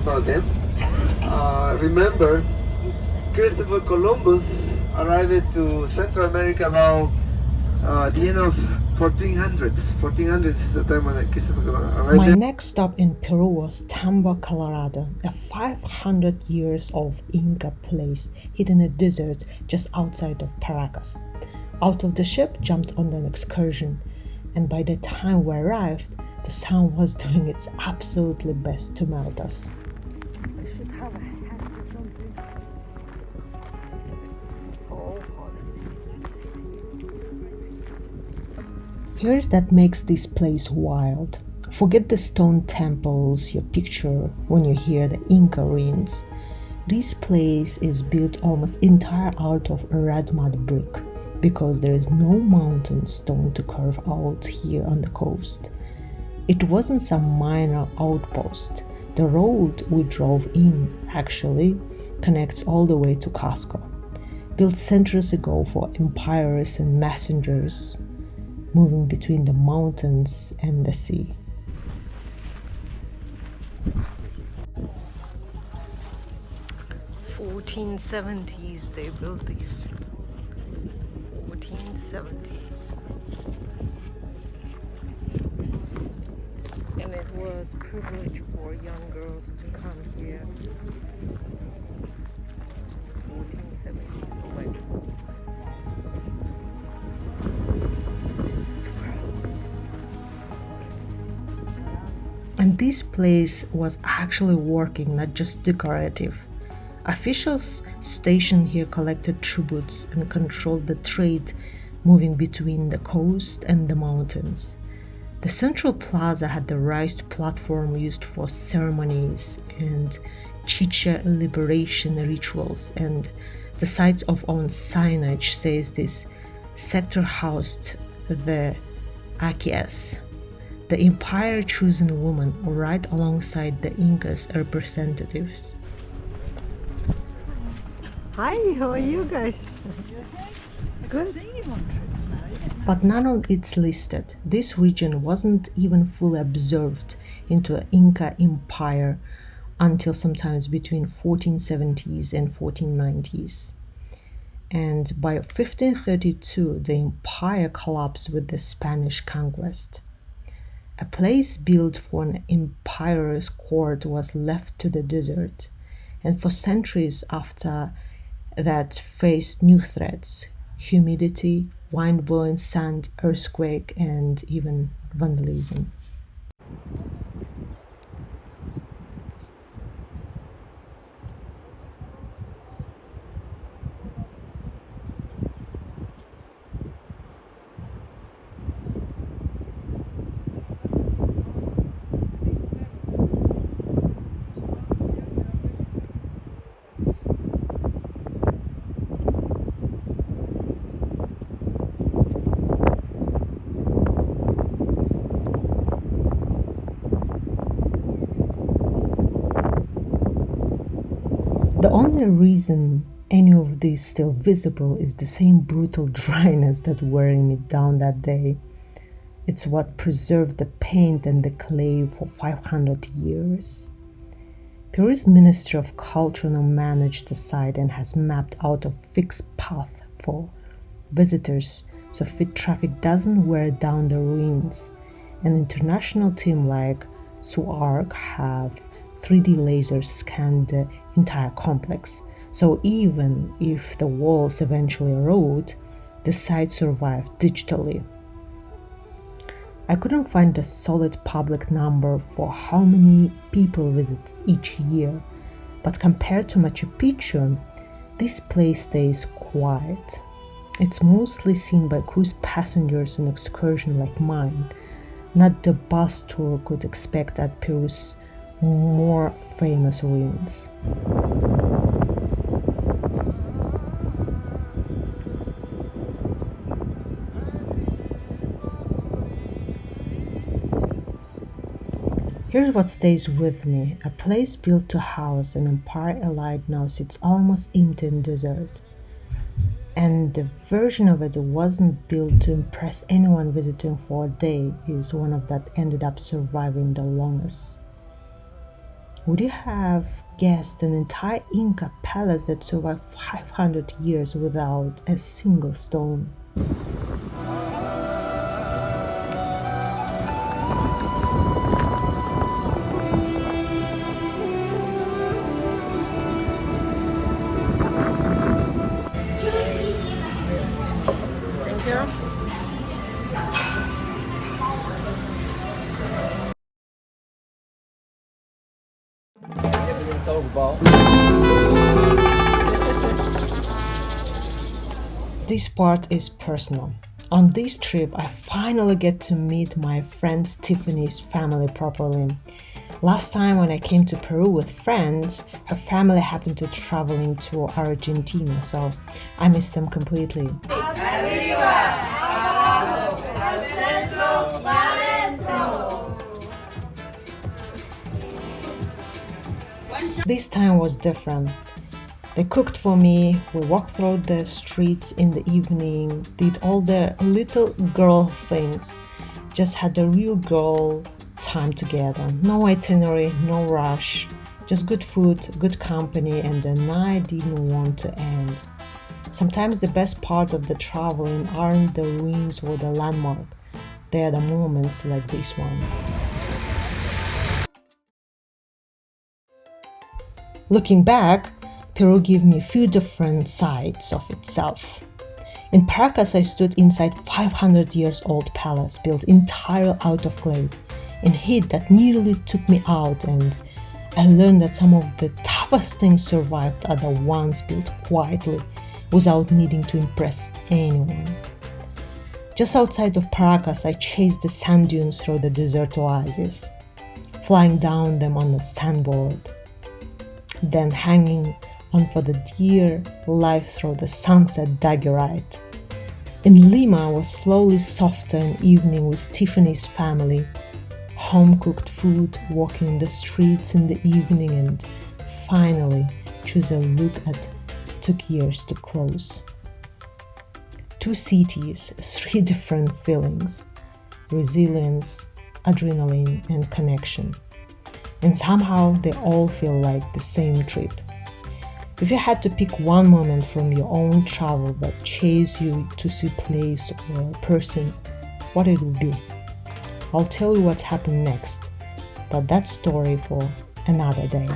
about them. Remember, Christopher Columbus arrived to Central America about the end of 1400s. 1400s is the time when Christopher Columbus arrived My there. next stop in Peru was Tambo Colorado, a 500 years old Inca place hidden in a desert just outside of Paracas. Out of the ship, jumped on an excursion, and by the time we arrived, the sun was doing its absolutely best to melt us. I should have a hat or something. It's so hot. Here's that makes this place wild. Forget the stone temples you picture when you hear the Inca ruins. This place is built almost entire out of red mud brick because there is no mountain stone to carve out here on the coast. It wasn't some minor outpost. The road we drove in actually connects all the way to Cusco, built centuries ago for empires and messengers moving between the mountains and the sea. 1470s they built these. 1470s. And it was privilege for young girls to come here. 1470s. Oh my goodness. It's super hot. And this place was actually working, not just decorative. Officials stationed here collected tributes and controlled the trade moving between the coast and the mountains. The central plaza had the raised platform used for ceremonies and chicha liberation rituals, and the sites of on signage says this sector housed the Huacachina, the empire chosen woman, right alongside the Incas representatives. Hi, how are you guys? Good. But none of it's listed. This region wasn't even fully observed into an Inca empire until sometimes between 1470s and 1490s. And by 1532, the empire collapsed with the Spanish conquest. A place built for an emperor's court was left to the desert, and for centuries after that faced new threats: humidity, wind-blown sand, earthquake, and even vandalism. The only reason any of this is still visible is the same brutal dryness that wearing me down that day. It's what preserved the paint and the clay for 500 years. Peru's Ministry of Culture now managed the site and has mapped out a fixed path for visitors so foot traffic doesn't wear down the ruins. An international team like SWARC have 3D lasers scan the entire complex, so even if the walls eventually erode, the site survived digitally. I couldn't find a solid public number for how many people visit each year, but compared to Machu Picchu, this place stays quiet. It's mostly seen by cruise passengers on excursion like mine, not the bus tour could expect at Peru's more famous ruins. Here's what stays with me. A place built to house an empire elite now sits almost empty in desert. And the version of it wasn't built to impress anyone visiting for a day is one of that ended up surviving the longest. Would you have guessed an entire Inca palace that survived 500 years without a single stone? Thank you. This part is personal. On this trip, I finally get to meet my friend Tiffany's family properly. Last time when I came to Peru with friends, her family happened to traveling to Argentina, so I missed them completely. This time was different. They cooked for me, we walked through the streets in the evening, did all the little girl things, just had the real girl time together. No itinerary, no rush, just good food, good company, and the night didn't want to end. Sometimes the best part of the traveling aren't the ruins or the landmark, they are the moments like this one. Looking back, Peru gave me a few different sides of itself. In Paracas, I stood inside 500 years old palace built entirely out of clay, in heat that nearly took me out, and I learned that some of the toughest things survived are the ones built quietly, without needing to impress anyone. Just outside of Paracas, I chased the sand dunes through the desert oasis, flying down them on a sandboard, then hanging on for the dear life through the sunset daggerite. In Lima, I was slowly softer an evening with Tiffany's family, home-cooked food, walking in the streets in the evening, and finally choose a look at took years to close. 2 cities, 3 different feelings: resilience, adrenaline, and connection. And somehow they all feel like the same trip. If you had to pick one moment from your own travel that chased you to see a place or a person, what it would be? I'll tell you what's happened next, but that's story for another day.